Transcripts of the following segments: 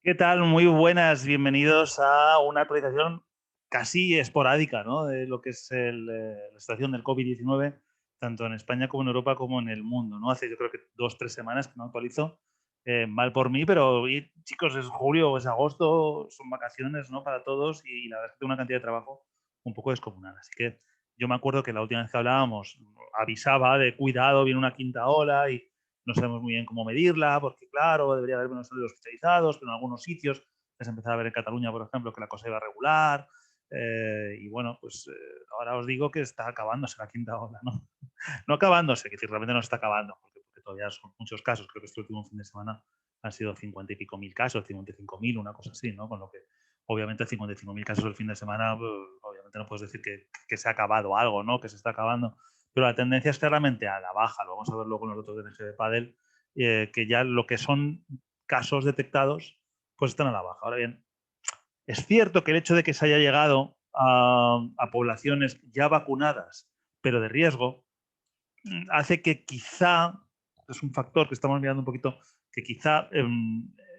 ¿Qué tal? Muy buenas, bienvenidos a una actualización casi esporádica, ¿no? De lo que es la situación del COVID-19, tanto en España como en Europa como en el mundo, ¿no? Hace yo creo que 2 o 3 semanas que no actualizo, mal por mí, pero chicos, es julio o es agosto, son vacaciones, ¿no? Para todos y la verdad es que tengo una cantidad de trabajo un poco descomunal. Así que yo me acuerdo que la última vez que hablábamos avisaba de cuidado, viene una quinta ola y no sabemos muy bien cómo medirla, porque claro, debería haber menos salidos hospitalizados, pero en algunos sitios se empezaba a ver en Cataluña, por ejemplo, que la cosa iba regular. Y bueno, pues ahora os digo que está acabándose la quinta ola, ¿no? No acabándose, que decir, realmente no está acabando, porque todavía son muchos casos. Creo que este último fin de semana han sido 50 y pico mil casos, 55.000, una cosa así, ¿no? Con lo que, obviamente, 55.000 casos el fin de semana, pues, obviamente no puedes decir que se ha acabado algo, ¿no? Que se está acabando. Pero la tendencia es claramente a la baja. Lo vamos a ver luego con los datos de NG de Padel, que ya lo que son casos detectados, pues están a la baja. Ahora bien, es cierto que el hecho de que se haya llegado a poblaciones ya vacunadas, pero de riesgo, hace que quizá, es un factor que estamos mirando un poquito, que quizá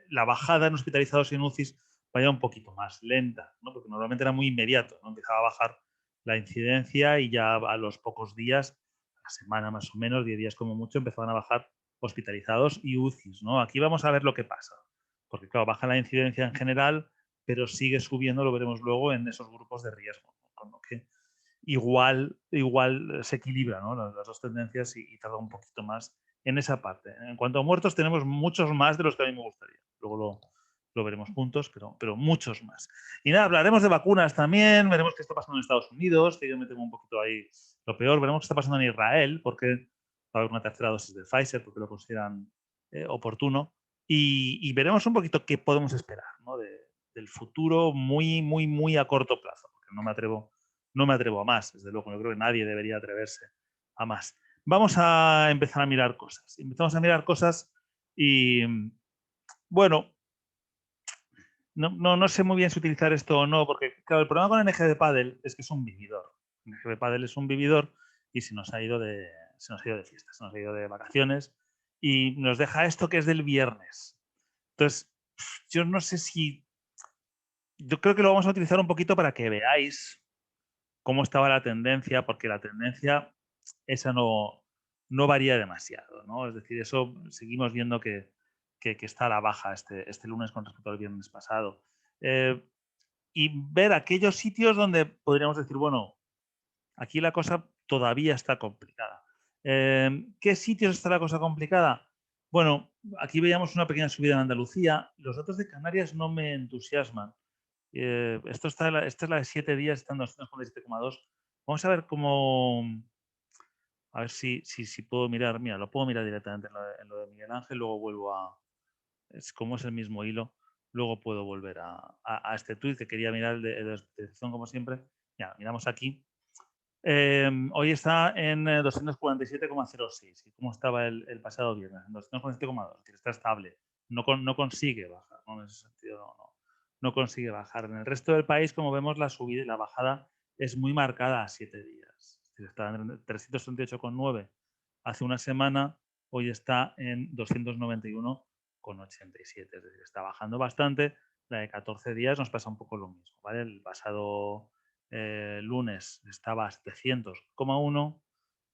la bajada en hospitalizados y en UCIs vaya un poquito más lenta, ¿no? Porque normalmente era muy inmediato, ¿no? Empezaba a bajar la incidencia y ya a los pocos días, a la semana más o menos, 10 días como mucho, empezaban a bajar hospitalizados y UCIs, ¿no? Aquí vamos a ver lo que pasa, porque claro, baja la incidencia en general, pero sigue subiendo, lo veremos luego, en esos grupos de riesgo, ¿no? Con lo que igual se equilibra, ¿no? Las dos tendencias y tarda un poquito más en esa parte. En cuanto a muertos, tenemos muchos más de los que a mí me gustaría. Luego lo veremos juntos, pero muchos más. Y nada, hablaremos de vacunas también, veremos qué está pasando en Estados Unidos, que yo me tengo un poquito ahí lo peor, veremos qué está pasando en Israel, porque va a haber una tercera dosis de Pfizer, porque lo consideran oportuno, y veremos un poquito qué podemos esperar, ¿no? Del futuro muy a corto plazo, porque no me atrevo a más, desde luego. Yo creo que nadie debería atreverse a más. Vamos a empezar a mirar cosas. Empezamos a mirar cosas y, bueno, no sé muy bien si utilizar esto o no, porque, claro, el problema con NG de Paddle es que es un vividor. NG de Paddle es un vividor y se nos ha ido de fiesta, se nos ha ido de vacaciones y nos deja esto que es del viernes. Entonces, yo no sé si. Yo creo que lo vamos a utilizar un poquito para que veáis cómo estaba la tendencia, porque la tendencia esa no varía demasiado, ¿no? Es decir, eso seguimos viendo que está a la baja este lunes con respecto al viernes pasado. Y ver aquellos sitios donde podríamos decir, bueno, aquí la cosa todavía está complicada. ¿Qué sitios está la cosa complicada? Bueno, aquí veíamos una pequeña subida en Andalucía. Los datos de Canarias no me entusiasman. Esta es la de 7 días, está en 247,2. Vamos a ver cómo. A ver si puedo mirar. Mira, lo puedo mirar directamente en lo de Miguel Ángel, luego vuelvo a. Como es el mismo hilo, luego puedo volver a este tuit que quería mirar el de descripción como siempre. Ya, miramos aquí. Hoy está en 247,06. ¿Y cómo estaba el pasado viernes? En 247,2. Que está estable. No consigue bajar, ¿no? En ese sentido, no consigue bajar. En el resto del país, como vemos, la subida y la bajada es muy marcada a 7 días. Es decir, está en 338,9 hace una semana, hoy está en 291,87. Es decir, está bajando bastante. La de 14 días nos pasa un poco lo mismo, ¿vale? El pasado lunes estaba a 700,1,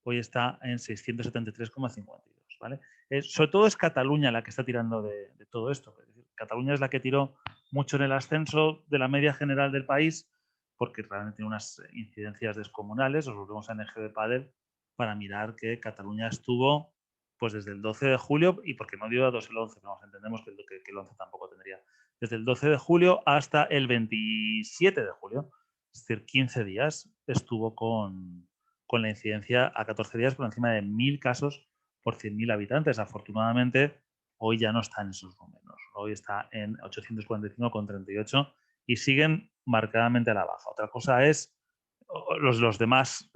hoy está en 673,52, ¿vale? Sobre todo es Cataluña la que está tirando de todo esto. Es decir, Cataluña es la que tiró mucho en el ascenso de la media general del país, porque realmente tiene unas incidencias descomunales. Os volvemos a NG de Padel para mirar que Cataluña estuvo pues desde el 12 de julio, y porque no dio datos el 11, no, entendemos que el 11 tampoco tendría, desde el 12 de julio hasta el 27 de julio, es decir, 15 días estuvo con la incidencia a 14 días por encima de 1.000 casos por 100.000 habitantes. Afortunadamente, hoy ya no está en esos números. Hoy está en 845,38 y siguen marcadamente a la baja. Otra cosa es los demás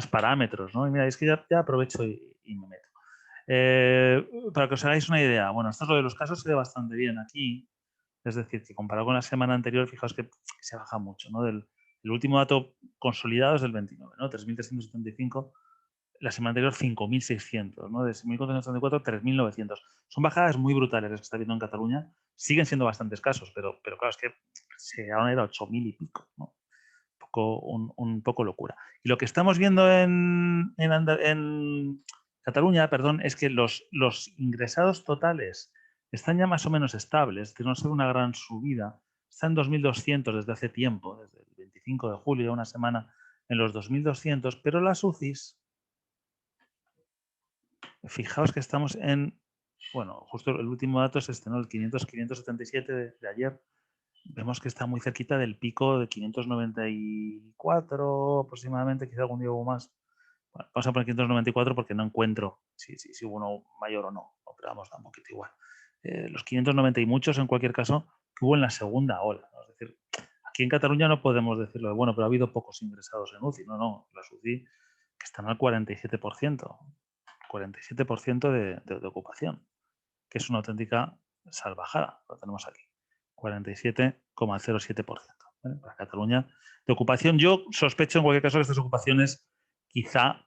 parámetros, ¿no? Y mira, es que ya aprovecho y me meto. Para que os hagáis una idea, bueno, esto es lo de los casos, se ve bastante bien aquí. Es decir, que comparado con la semana anterior, fijaos que se baja mucho, ¿no? El último dato consolidado es del 29, ¿no? 3.375. La semana anterior 5.600, ¿no? De 6.434 3.900. Son bajadas muy brutales las que está viendo en Cataluña. Siguen siendo bastante escasos, pero claro, es que se van a ir a 8.000 y pico, ¿no? Un poco locura. Y lo que estamos viendo en Cataluña, perdón, es que los ingresados totales están ya más o menos estables, que no se ve una gran subida. Están en 2.200 desde hace tiempo, desde el 25 de julio, una semana en los 2.200, pero las UCIs, fijaos que estamos en, bueno, justo el último dato es este, ¿no? El 577 de ayer. Vemos que está muy cerquita del pico de 594 aproximadamente, quizá algún día hubo más. Bueno, vamos a poner 594 porque no encuentro si hubo uno mayor o no, pero vamos, da un poquito igual. Los 590 y muchos en cualquier caso que hubo en la segunda ola, ¿no? Es decir, aquí en Cataluña no podemos decirlo de, bueno, pero ha habido pocos ingresados en UCI. No, las UCI que están al 47%, 47% de ocupación, que es una auténtica salvajada, lo tenemos aquí. 47,07%. ¿Vale? Para Cataluña de ocupación. Yo sospecho en cualquier caso que estas ocupaciones quizá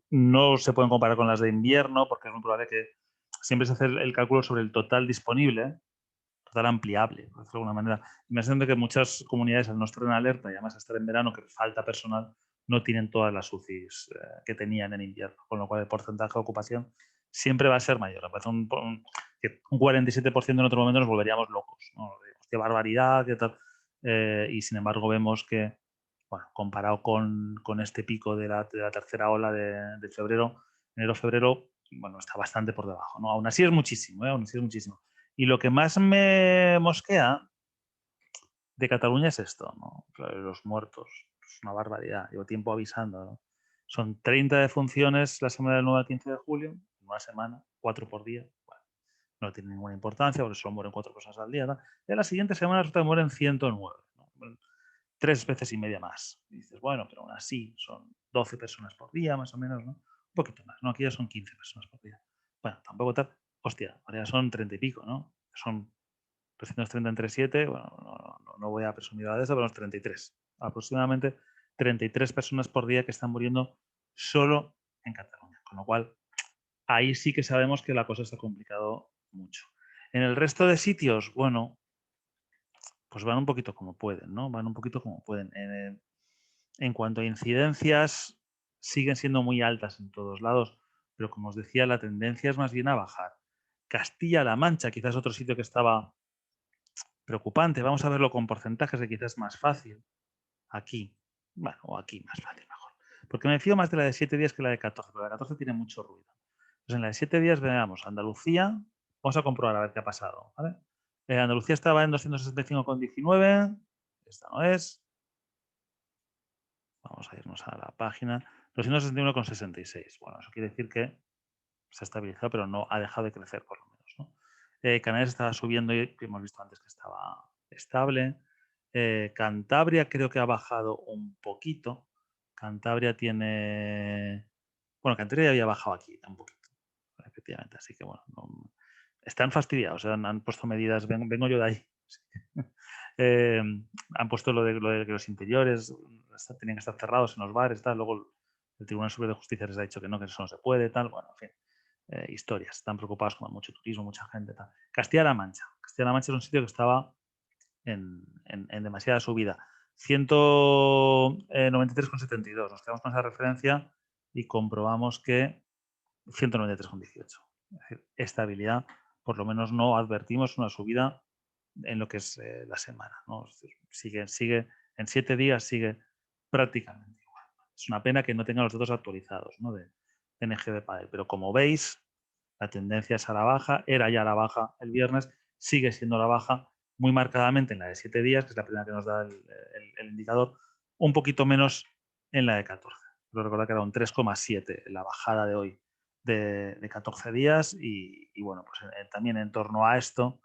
no se pueden comparar con las de invierno, porque es muy probable que siempre se hace el cálculo sobre el total disponible, total ampliable, por decirlo de alguna manera. Y me hace que muchas comunidades al no estar en alerta y además estar en verano, que falta personal, no tienen todas las UCIs que tenían en invierno, con lo cual el porcentaje de ocupación siempre va a ser mayor. Me parece un 47% en otro momento nos volveríamos locos, ¿no? Qué barbaridad, qué tal. Y sin embargo vemos que, bueno, comparado con este pico de la tercera ola de febrero, enero-febrero, bueno, está bastante por debajo, ¿no? Aún así es muchísimo, aún así es muchísimo. Y lo que más me mosquea de Cataluña es esto, ¿no? Los muertos. Es una barbaridad. Llevo tiempo avisando, ¿no? Son 30 defunciones la semana del 9 al 15 de julio, una semana, 4 por día. Bueno, no tiene ninguna importancia porque solo mueren 4 personas al día, ¿no? Y a la siguiente semana resulta que mueren 109, ¿no? 3 veces y media más. Y dices, bueno, pero aún así son 12 personas por día, más o menos, ¿no? Un poquito más, ¿no? Aquí ya son 15 personas por día. Bueno, tampoco tal. Hostia, ahora ya son 30 y pico, ¿no? Son 330 entre 7, bueno, no voy a presumir de eso, pero unos 33. Aproximadamente 33 personas por día que están muriendo solo en Cataluña. Con lo cual, ahí sí que sabemos que la cosa está complicado mucho. En el resto de sitios, bueno, pues van un poquito como pueden, ¿no? Van un poquito como pueden. En cuanto a incidencias, siguen siendo muy altas en todos lados, pero como os decía, la tendencia es más bien a bajar. Castilla-La Mancha, quizás otro sitio que estaba preocupante. Vamos a verlo con porcentajes, que quizás es más fácil. Aquí, bueno, o aquí más fácil, mejor. Porque me fío más de la de 7 días que la de 14, pero la de 14 tiene mucho ruido. Pues en la de 7 días veamos Andalucía, vamos a comprobar a ver qué ha pasado, ¿vale? Andalucía estaba en 265,19, esta no es. Vamos a irnos a la página. 261,66. Bueno, eso quiere decir que se ha estabilizado, pero no ha dejado de crecer, por lo menos, ¿no? Canarias estaba subiendo y hemos visto antes que estaba estable. Cantabria creo que ha bajado un poquito. Cantabria tiene... Bueno, Cantabria ya había bajado aquí un poquito, efectivamente. Así que, bueno, están fastidiados. Han puesto medidas, vengo yo de ahí. Han puesto lo de que los interiores tenían que estar cerrados en los bares, tal. Luego el Tribunal Superior de Justicia les ha dicho que eso no se puede, tal. Bueno, en fin. Historias. Están preocupados con mucho turismo, mucha gente. Tal. Castilla-La Mancha. Castilla-La Mancha es un sitio que estaba en demasiada subida. 193,72. Nos quedamos con esa referencia y comprobamos que 193,18. Es decir, estabilidad. Por lo menos no advertimos una subida en lo que es la semana, ¿no? Es decir, sigue en 7 días sigue prácticamente igual. Es una pena que no tenga los datos actualizados, ¿no? de NG de Padel, pero como veis, la tendencia es a la baja, era ya a la baja el viernes, sigue siendo la baja muy marcadamente en la de 7 días, que es la primera que nos da el indicador, un poquito menos en la de 14. Pero recordad que era un 3,7 la bajada de hoy de 14 días y bueno, pues también en torno a esto,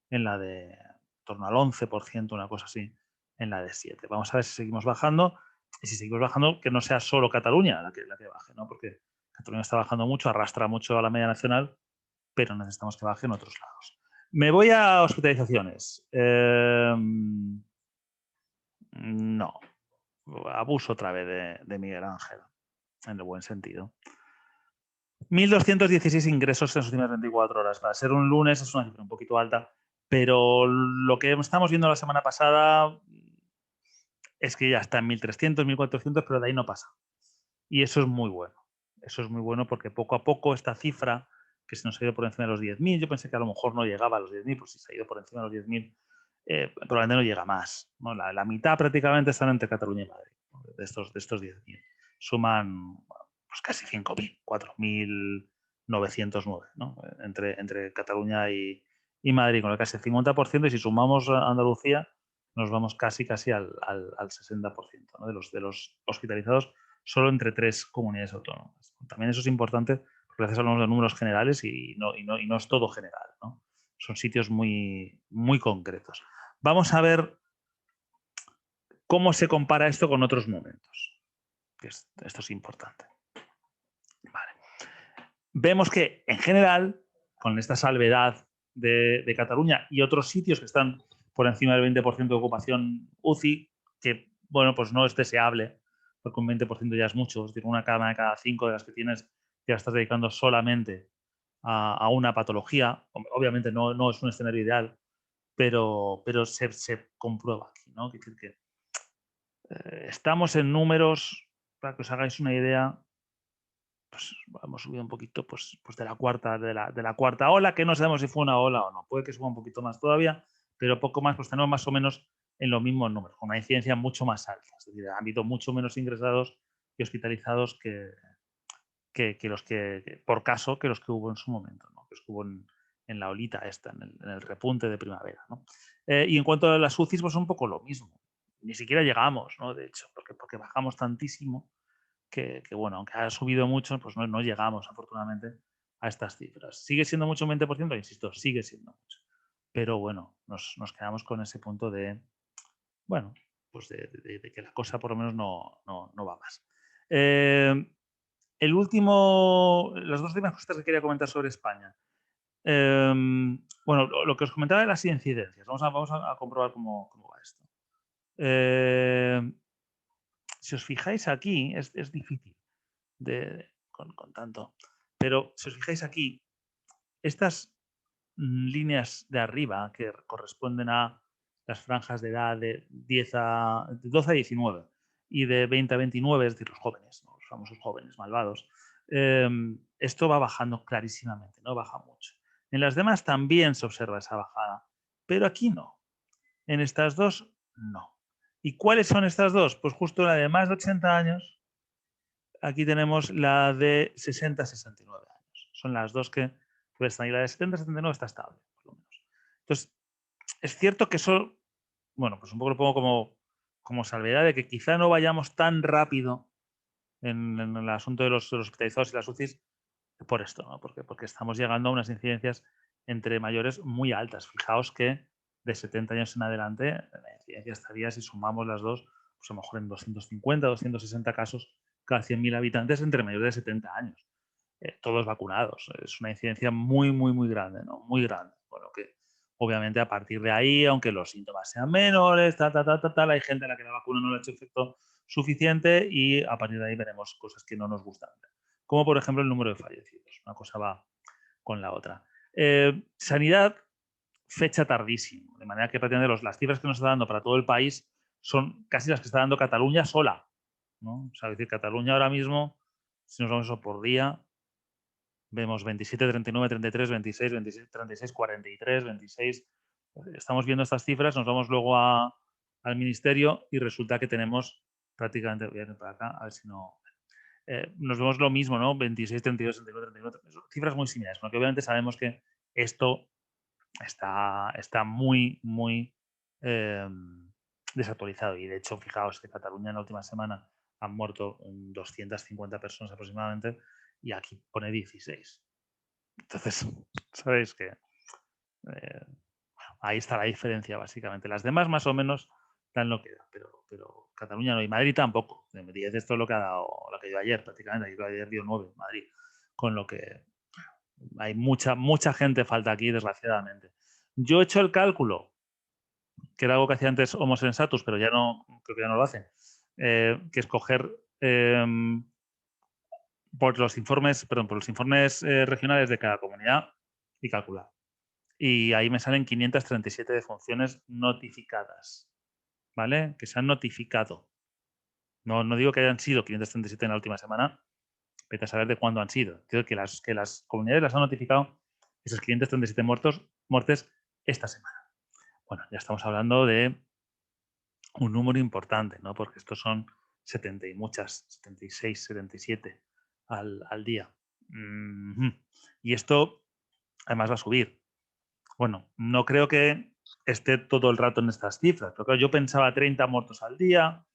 en la de en torno al 11%, una cosa así, en la de 7. Vamos a ver si seguimos bajando y si seguimos bajando, que no sea solo Cataluña la que baje, ¿no? Porque Cataluña está bajando mucho, arrastra mucho a la media nacional, pero necesitamos que baje en otros lados. Me voy a hospitalizaciones. No. Abuso otra vez de Miguel Ángel. en el buen sentido. 1.216 ingresos en las últimas 24 horas. Para ser un lunes es una cifra un poquito alta, pero lo que estamos viendo la semana pasada es que ya está en 1.300, 1.400, pero de ahí no pasa. Y eso es muy bueno. Eso es muy bueno porque poco a poco esta cifra, que se nos ha ido por encima de los 10.000, yo pensé que a lo mejor no llegaba a los 10.000, pues si se ha ido por encima de los 10.000, probablemente no llega más, ¿no? La mitad prácticamente están entre Cataluña y Madrid, ¿no? de estos 10.000. Suman pues casi 5.000, 4.909, ¿no? entre Cataluña y Madrid, con el casi el 50%, y si sumamos a Andalucía, nos vamos casi al 60%, ¿no? de los hospitalizados solo entre 3 comunidades autónomas. También eso es importante porque a veces hablamos de números generales y no es todo general, ¿no? Son sitios muy, muy concretos. Vamos a ver cómo se compara esto con otros momentos. Esto es importante. Vale. Vemos que, en general, con esta salvedad de Cataluña y otros sitios que están por encima del 20% de ocupación UCI, que, bueno, pues no es deseable, porque un 20% ya es mucho. Es decir, una cama de cada 5 de las que tienes, ya estás dedicando solamente a una patología. Obviamente no es un escenario ideal, pero se comprueba aquí, ¿no? Es decir, que estamos en números, para que os hagáis una idea, pues hemos subido un poquito pues de la cuarta ola, que no sabemos si fue una ola o no. Puede que suba un poquito más todavía, pero poco más, pues tenemos más o menos en los mismos números, con una incidencia mucho más alta. Es decir, han habido mucho menos ingresados y hospitalizados que los que, por caso, que los que hubo en su momento, ¿no? Que los que hubo en la olita esta, en el repunte de primavera, ¿no? Y en cuanto a las UCIs, pues un poco lo mismo. Ni siquiera llegamos, ¿no? De hecho, porque bajamos tantísimo que, bueno, aunque ha subido mucho, pues no llegamos, afortunadamente, a estas cifras. ¿Sigue siendo mucho un 20%? Insisto, sigue siendo mucho. Pero bueno, nos quedamos con ese punto de, bueno, pues de que la cosa por lo menos no va más. Las dos últimas cosas que quería comentar sobre España. Bueno, lo que os comentaba de las incidencias. Vamos a comprobar cómo va esto. Si os fijáis aquí, es difícil con tanto, pero si os fijáis aquí, estas líneas de arriba que corresponden a las franjas de edad de 12 a 19 y de 20 a 29, es decir, los jóvenes, ¿no? Los famosos jóvenes malvados, esto va bajando clarísimamente, no baja mucho. En las demás también se observa esa bajada, pero aquí no. En estas dos, no. ¿Y cuáles son estas dos? Pues justo la de más de 80 años. Aquí tenemos la de 60 a 69 años. Son las dos que están. Y la de 70 a 79 está estable, por lo menos. Entonces, es cierto que eso, bueno, pues un poco lo pongo como salvedad de que quizá no vayamos tan rápido en el asunto de los hospitalizados y las UCIs por esto, ¿no? Porque estamos llegando a unas incidencias entre mayores muy altas. Fijaos que de 70 años en adelante, la incidencia estaría, si sumamos las dos, pues a lo mejor en 250, 260 casos cada 100.000 habitantes entre mayores de 70 años. Todos vacunados. Es una incidencia muy, muy, muy grande, ¿no? Muy grande. Bueno, que obviamente a partir de ahí, aunque los síntomas sean menores, hay gente a la que la vacuna no le ha hecho efecto suficiente y a partir de ahí veremos cosas que no nos gustan. Como por ejemplo el número de fallecidos. Una cosa va con la otra. Sanidad, fecha tardísimo. De manera que prácticamente las cifras que nos está dando para todo el país son casi las que está dando Cataluña sola, ¿no? O sea, es decir, Cataluña ahora mismo, si nos vamos eso por día, vemos 27, 39, 33, 26, 26, 36, 43, 26. Estamos viendo estas cifras, nos vamos luego al ministerio y resulta que tenemos prácticamente, voy a ir para acá, a ver si no... nos vemos lo mismo, ¿no? 26, 32, 39, 39, cifras muy similares, porque obviamente sabemos que esto está muy, muy desactualizado. Y de hecho, fijaos que Cataluña en la última semana han muerto 250 personas aproximadamente y aquí pone 16. Entonces, sabéis que ahí está la diferencia, básicamente. Las demás, más o menos, dan lo que da, pero Cataluña no. Y Madrid tampoco. 10 esto es lo que ha dado, lo que dio ayer, prácticamente. Ayer dio 9 en Madrid. Con lo que hay mucha gente falta aquí, desgraciadamente. Yo he hecho el cálculo, que era algo que hacía antes Homo sensatus, pero ya no, creo que ya no lo hacen, que es coger por los informes, perdón, por los informes regionales de cada comunidad y calcular. Y ahí me salen 537 defunciones notificadas, ¿vale? Que se han notificado. No digo que hayan sido 537 en la última semana, vete a saber de cuándo han sido. Creo que las comunidades las han notificado esos 537 muertes esta semana. Bueno, ya estamos hablando de un número importante, ¿no? Porque estos son 70 y muchas, 76, 77 al día. Y esto además va a subir. Bueno, no creo que esté todo el rato en estas cifras. Pero claro, yo pensaba 30 muertos al día,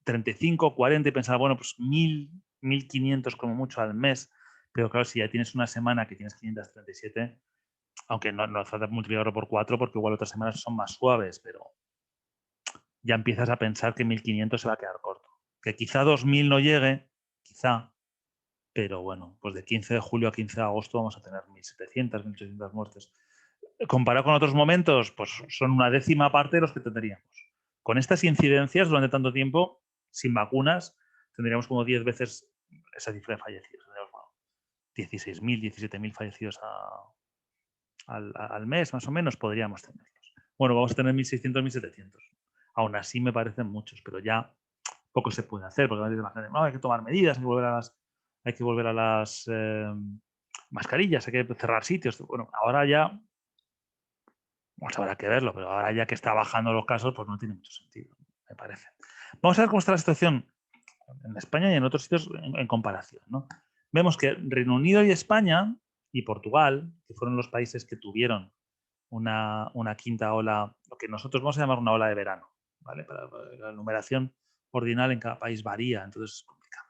35, 40 y pensaba, bueno, pues 1000, 1500 como mucho al mes. Pero claro, si ya tienes una semana que tienes 537, aunque no hace falta multiplicarlo por 4 porque igual otras semanas son más suaves, pero ya empiezas a pensar que 1500 se va a quedar corto. Que quizá 2000 no llegue, quizá, pero bueno, pues de 15 de julio a 15 de agosto vamos a tener 1700, 1800 muertes. Comparado con otros momentos, pues son una décima parte de los que tendríamos. Con estas incidencias durante tanto tiempo, sin vacunas, tendríamos como 10 veces esa cifra de fallecidos. Tendríamos, bueno, 16.000, 17.000 fallecidos al mes, más o menos, podríamos tenerlos. Bueno, vamos a tener 1.600, 1.700. Aún así me parecen muchos, pero ya poco se puede hacer, porque la gente, no, hay que tomar medidas, hay que volver a las mascarillas, hay que cerrar sitios. Bueno, ahora ya, pues habrá que verlo, pero ahora ya que está bajando los casos, pues no tiene mucho sentido, me parece. Vamos a ver cómo está la situación en España y en otros sitios en comparación, ¿no? Vemos que Reino Unido y España y Portugal, que fueron los países que tuvieron una quinta ola, lo que nosotros vamos a llamar una ola de verano, ¿vale? Para la numeración ordinal en cada país varía, entonces es complicado.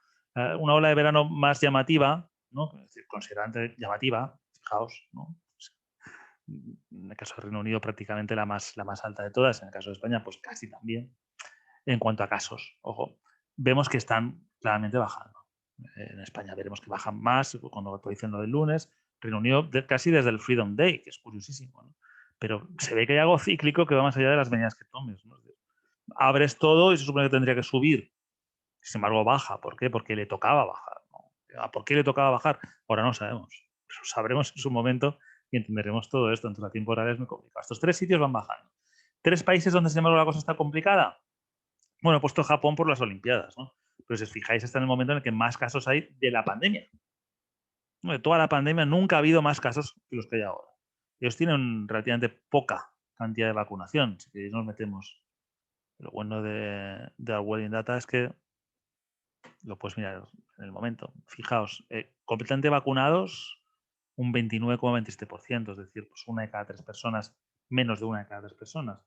Una ola de verano más llamativa, ¿no? Es decir, considerable llamativa, fijaos, ¿no? En el caso del Reino Unido prácticamente la más alta de todas, en el caso de España pues casi también. En cuanto a casos, ojo, vemos que están claramente bajando. En España veremos que bajan más cuando actualicen lo del lunes. Reino Unido casi desde el Freedom Day, que es curiosísimo, ¿no? Pero se ve que hay algo cíclico que va más allá de las medidas que tomes, ¿no? Abres todo y se supone que tendría que subir. Sin embargo, baja. ¿Por qué? Porque le tocaba bajar, ¿no? ¿Por qué le tocaba bajar? Ahora no sabemos. Lo sabremos en su momento y entenderemos todo esto. Entonces, la temporada es muy complicada. Estos 3 sitios van bajando. 3 países donde, sin embargo, la cosa está complicada. Bueno, he puesto Japón por las Olimpiadas, ¿no? Pero si os fijáis, está en el momento en el que más casos hay de la pandemia. De toda la pandemia nunca ha habido más casos que los que hay ahora. Ellos tienen relativamente poca cantidad de vacunación. Si queréis nos metemos. Lo bueno de Wedding Data es que lo puedes mirar en el momento. Fijaos, completamente vacunados un 29,27%, es decir, pues una de cada 3 personas, menos de una de cada 3 personas.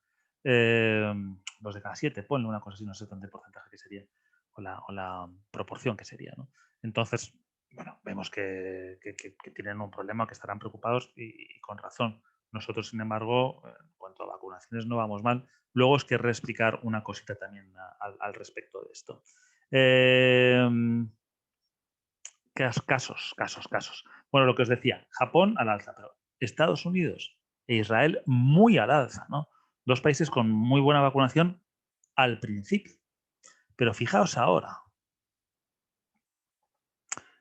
2 de cada 7, ponle una cosa así, no sé tanto el porcentaje que sería, o la proporción que sería, ¿no? Entonces, bueno, vemos que tienen un problema, que estarán preocupados y con razón. Nosotros, sin embargo, en cuanto a vacunaciones no vamos mal. Luego os querré explicar una cosita también al respecto de esto. Casos. Bueno, lo que os decía, Japón al alza, pero Estados Unidos e Israel muy al alza, ¿no? 2 países con muy buena vacunación al principio. Pero fijaos ahora.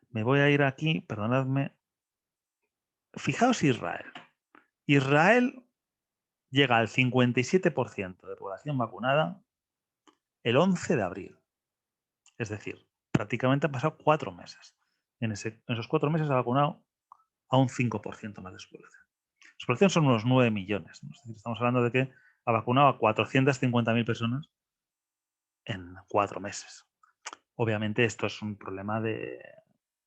Me voy a ir aquí, perdonadme. Fijaos Israel. Israel llega al 57% de población vacunada el 11 de abril. Es decir, prácticamente han pasado 4 meses. En esos 4 meses ha vacunado a un 5% más de su población. Su población son unos 9 millones. ¿No? Es decir, estamos hablando de que ha vacunado a 450.000 personas en 4 meses. Obviamente esto es un problema de,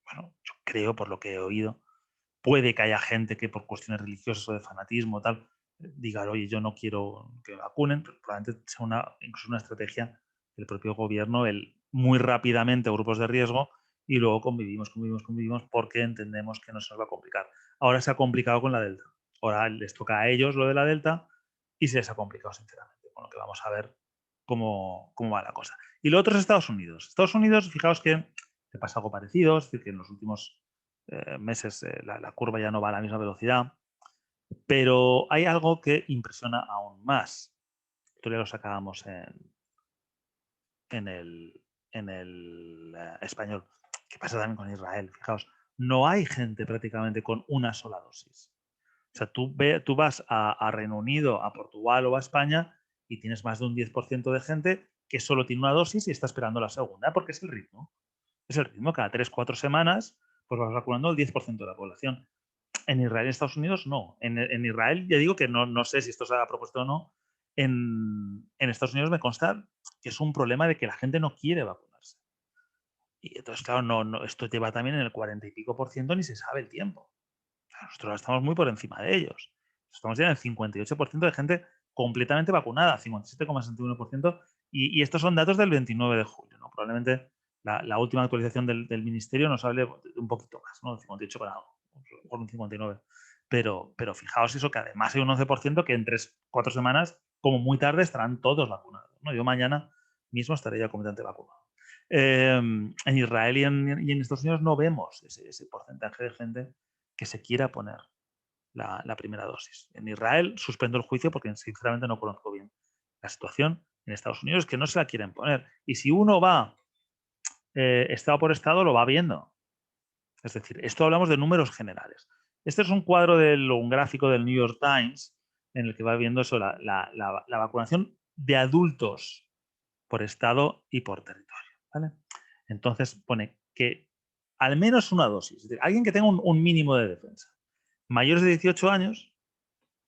bueno, yo creo por lo que he oído, puede que haya gente que por cuestiones religiosas o de fanatismo tal, diga, oye, yo no quiero que me vacunen, pero probablemente sea incluso una estrategia del propio gobierno, el muy rápidamente grupos de riesgo y luego convivimos porque entendemos que no se nos va a complicar. Ahora se ha complicado con la Delta. Ahora les toca a ellos lo de la Delta y se les ha complicado, sinceramente. Con lo que vamos a ver cómo va la cosa. Y lo otro es Estados Unidos. Estados Unidos, fijaos que te pasa algo parecido, es decir, que en los últimos meses la curva ya no va a la misma velocidad, pero hay algo que impresiona aún más. Esto ya lo sacábamos en el español. ¿Qué pasa también con Israel? Fijaos, no hay gente prácticamente con una sola dosis. O sea, tú vas a Reino Unido, a Portugal o a España y tienes más de un 10% de gente que solo tiene una dosis y está esperando la segunda, porque es el ritmo. Es el ritmo, cada 3-4 semanas pues vas vacunando el 10% de la población. En Israel y Estados Unidos no. En Israel ya digo que no sé si esto se ha propuesto o no. En Estados Unidos me consta que es un problema de que la gente no quiere vacunarse. Y entonces, claro, esto lleva también en el 40 y pico por ciento, ni se sabe el tiempo. O sea, nosotros estamos muy por encima de ellos. Estamos ya en el 58% de gente completamente vacunada, 57,61%. Y estos son datos del 29 de julio. ¿No? Probablemente la última actualización del ministerio nos hable de un poquito más, ¿no? 58 con algo, por un 59. Pero fijaos eso, que además hay un 11% que en 3-4 semanas, como muy tarde, estarán todos vacunados. ¿no? Yo mañana mismo estaré ya completamente vacunado. En Israel y en Estados Unidos no vemos ese porcentaje de gente que se quiera poner la primera dosis. En Israel suspendo el juicio porque sinceramente no conozco bien la situación. En Estados Unidos es que no se la quieren poner. Y si uno va estado por estado, lo va viendo. Es decir, esto hablamos de números generales. Este es un cuadro un gráfico del New York Times en el que va viendo eso, la vacunación de adultos por estado y por territorio. ¿vale? Entonces pone que al menos una dosis, es decir, alguien que tenga un mínimo de defensa, mayores de 18 años,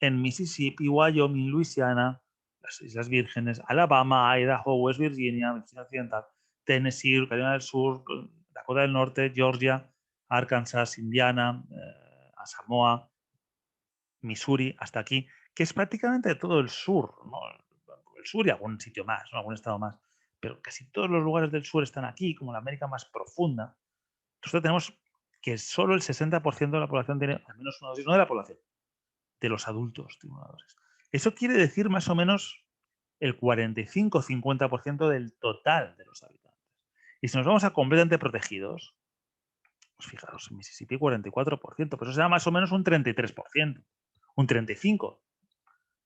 en Mississippi, Wyoming, Luisiana, las Islas Vírgenes, Alabama, Idaho, West Virginia, Virginia Occidental, Tennessee, Carolina del Sur, Dakota del Norte, Georgia, Arkansas, Indiana, Samoa, Missouri, hasta aquí, que es prácticamente todo el sur, ¿no? El sur y algún sitio más, ¿no? Algún estado más, pero casi todos los lugares del sur están aquí, como la América más profunda. Entonces tenemos que solo el 60% de la población tiene al menos una dosis, no de la población, de los adultos tiene una dosis. Eso quiere decir más o menos el 45-50% del total de los habitantes. Y si nos vamos a completamente protegidos, pues fijaros, en Mississippi 44%, pues eso será más o menos un 33%, un 35%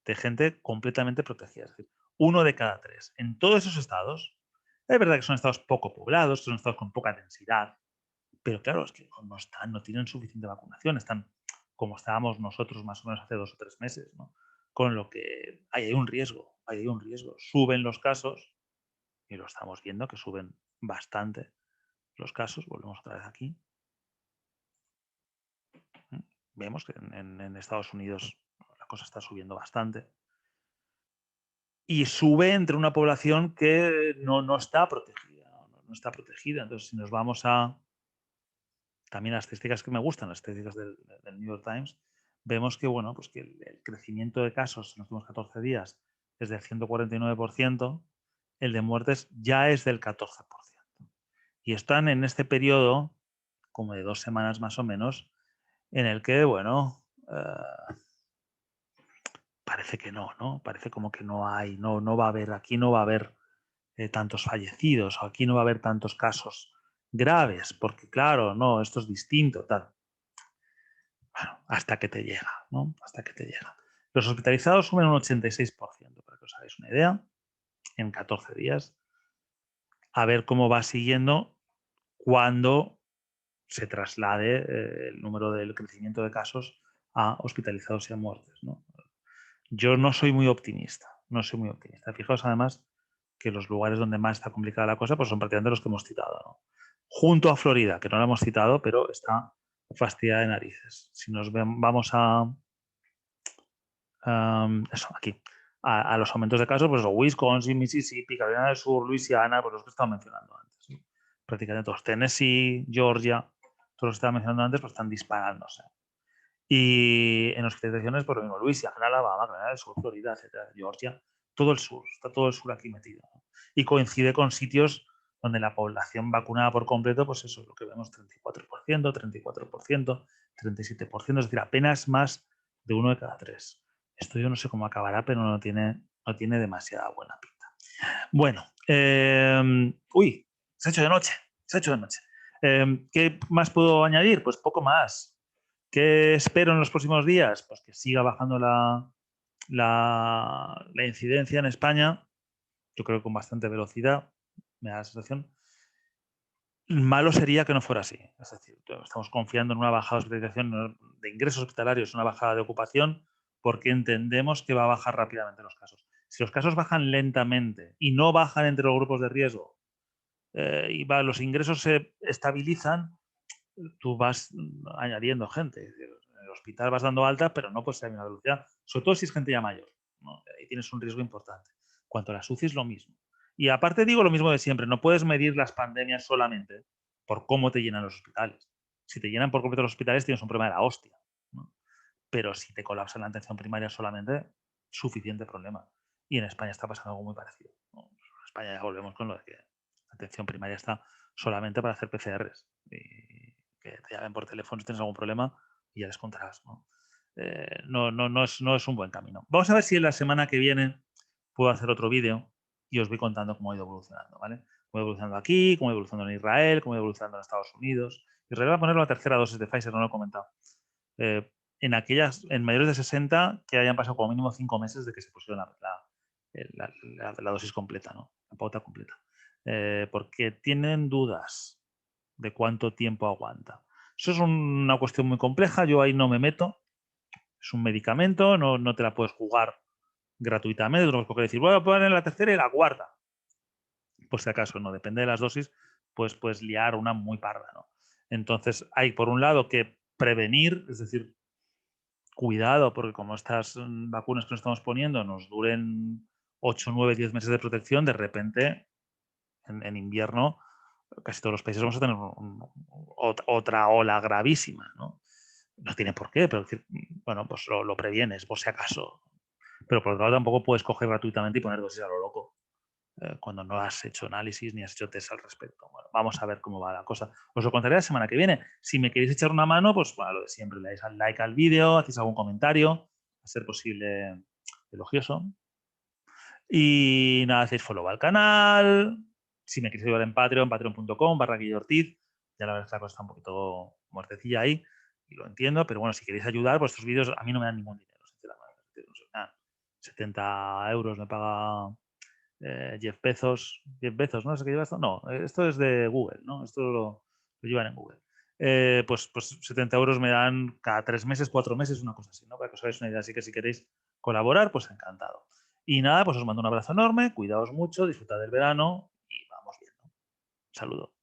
de gente completamente protegida. Es decir, 1 de cada 3. En todos esos estados, es verdad que son estados poco poblados, son estados con poca densidad, pero claro, es que no tienen suficiente vacunación, están como estábamos nosotros más o menos hace 2 o 3 meses, ¿no? Con lo que hay un riesgo, hay un riesgo. Suben los casos, y lo estamos viendo que suben bastante los casos. Volvemos otra vez aquí. Vemos que en Estados Unidos la cosa está subiendo bastante. Y sube entre una población que no está protegida. No está protegida. Entonces, si nos vamos a también las estadísticas que me gustan, las estadísticas del New York Times, vemos que, bueno, pues que el crecimiento de casos en los últimos 14 días es del 149%, el de muertes ya es del 14%. Y están en este periodo, como de 2 semanas más o menos, en el que, bueno, parece que no. Parece como que no hay, no va a haber, aquí no va a haber tantos fallecidos, o aquí no va a haber tantos casos graves, porque claro, no, esto es distinto, tal. Bueno, hasta que te llega, ¿no? Hasta que te llega. Los hospitalizados suben un 86%, para que os hagáis una idea, en 14 días. A ver cómo va siguiendo cuando se traslade el número del crecimiento de casos a hospitalizados y a muertes, ¿no? Yo no soy muy optimista, no soy muy optimista. Fijaos además que los lugares donde más está complicada la cosa pues son prácticamente los que hemos citado, ¿no? Junto a Florida, que no la hemos citado, pero está fastidiada de narices. Si nos vamos eso, aquí, a los aumentos de casos, pues Wisconsin, Mississippi, Carolina del Sur, Luisiana, pues los que estaba mencionando antes. ¿no? Prácticamente todos. Tennessee, Georgia, todos los que estaba mencionando antes, pues están disparándose. Y en hospitalizaciones, por lo mismo, Luisiana, Alabama, Carolina del Sur, Florida, etcétera, Georgia, todo el sur, está todo el sur aquí metido. ¿no? Y coincide con sitios donde la población vacunada por completo, pues eso es lo que vemos, 34%, 34%, 37%, es decir, apenas más de 1 de cada 3. Esto yo no sé cómo acabará, pero no tiene demasiada buena pinta. Bueno, uy, se ha hecho de noche, se ha hecho de noche. ¿Qué más puedo añadir? Pues poco más. ¿Qué espero en los próximos días? Pues que siga bajando la incidencia en España, yo creo que con bastante velocidad, me da la sensación. Malo sería que no fuera así. Es decir, estamos confiando en una bajada de hospitalización, de ingresos hospitalarios, una bajada de ocupación, porque entendemos que va a bajar rápidamente los casos. Si los casos bajan lentamente y no bajan entre los grupos de riesgo y los ingresos se estabilizan, tú vas añadiendo gente. Es decir, en el hospital vas dando alta, pero no puedes ir a la misma velocidad. Sobre todo si es gente ya mayor, ¿no? Ahí tienes un riesgo importante. Cuanto a las UCI es lo mismo. Y aparte digo lo mismo de siempre, no puedes medir las pandemias solamente por cómo te llenan los hospitales. Si te llenan por completo los hospitales tienes un problema de la hostia, ¿no? Pero si te colapsan la atención primaria solamente, suficiente problema. Y en España está pasando algo muy parecido, ¿no? En España ya volvemos con lo de que la atención primaria está solamente para hacer PCRs. Y que te llamen por teléfono si tienes algún problema y ya les contarás, ¿no? No es un buen camino. Vamos a ver si en la semana que viene puedo hacer otro vídeo y os voy contando cómo ha ido evolucionando, ¿vale? Cómo ha ido evolucionando aquí, cómo ha ido evolucionando en Israel, cómo ha ido evolucionando en Estados Unidos. Israel va a poner la tercera dosis de Pfizer, no lo he comentado. En mayores de 60 que hayan pasado como mínimo 5 meses de que se pusieron la dosis completa, ¿no? La pauta completa. Porque tienen dudas de cuánto tiempo aguanta. Eso es una cuestión muy compleja, yo ahí no me meto. Es un medicamento, no te la puedes jugar gratuitamente, no puedes coger y decir, voy a poner la tercera y la cuarta. Por si acaso, no, depende de las dosis, pues puedes liar una muy parda, ¿no? Entonces, hay por un lado que prevenir, es decir, cuidado, porque como estas vacunas que nos estamos poniendo nos duren 8, 9, 10 meses de protección, de repente, en invierno, casi todos los países vamos a tener otra ola gravísima, ¿no? No tiene por qué, pero decir, bueno, pues lo previenes, por si acaso. Pero por otro lado, tampoco puedes coger gratuitamente y poner dosis a lo loco cuando no has hecho análisis ni has hecho test al respecto. Bueno, vamos a ver cómo va la cosa. Os lo contaré la semana que viene. Si me queréis echar una mano, pues bueno, lo de siempre, le dais al like al vídeo, hacéis algún comentario, a ser posible elogioso. Y nada, hacéis follow al canal. Si me queréis ayudar en Patreon, patreon.com/Ortiz. Ya la verdad es que la cosa está un poquito muertecilla ahí y lo entiendo, pero bueno, si queréis ayudar, pues estos vídeos a mí no me dan ningún dinero, sinceramente. No sé, nada. 70 euros me paga Jeff Bezos. Jeff Bezos, ¿no? ¿Es el que lleva esto? No, esto es de Google, ¿no? Esto lo llevan en Google. Pues 70 euros me dan cada 3 meses, 4 meses, una cosa así, ¿no? Para que os hagáis una idea. Así que si queréis colaborar, pues encantado. Y nada, pues os mando un abrazo enorme, cuidaos mucho, disfrutad del verano y vamos viendo. Saludos.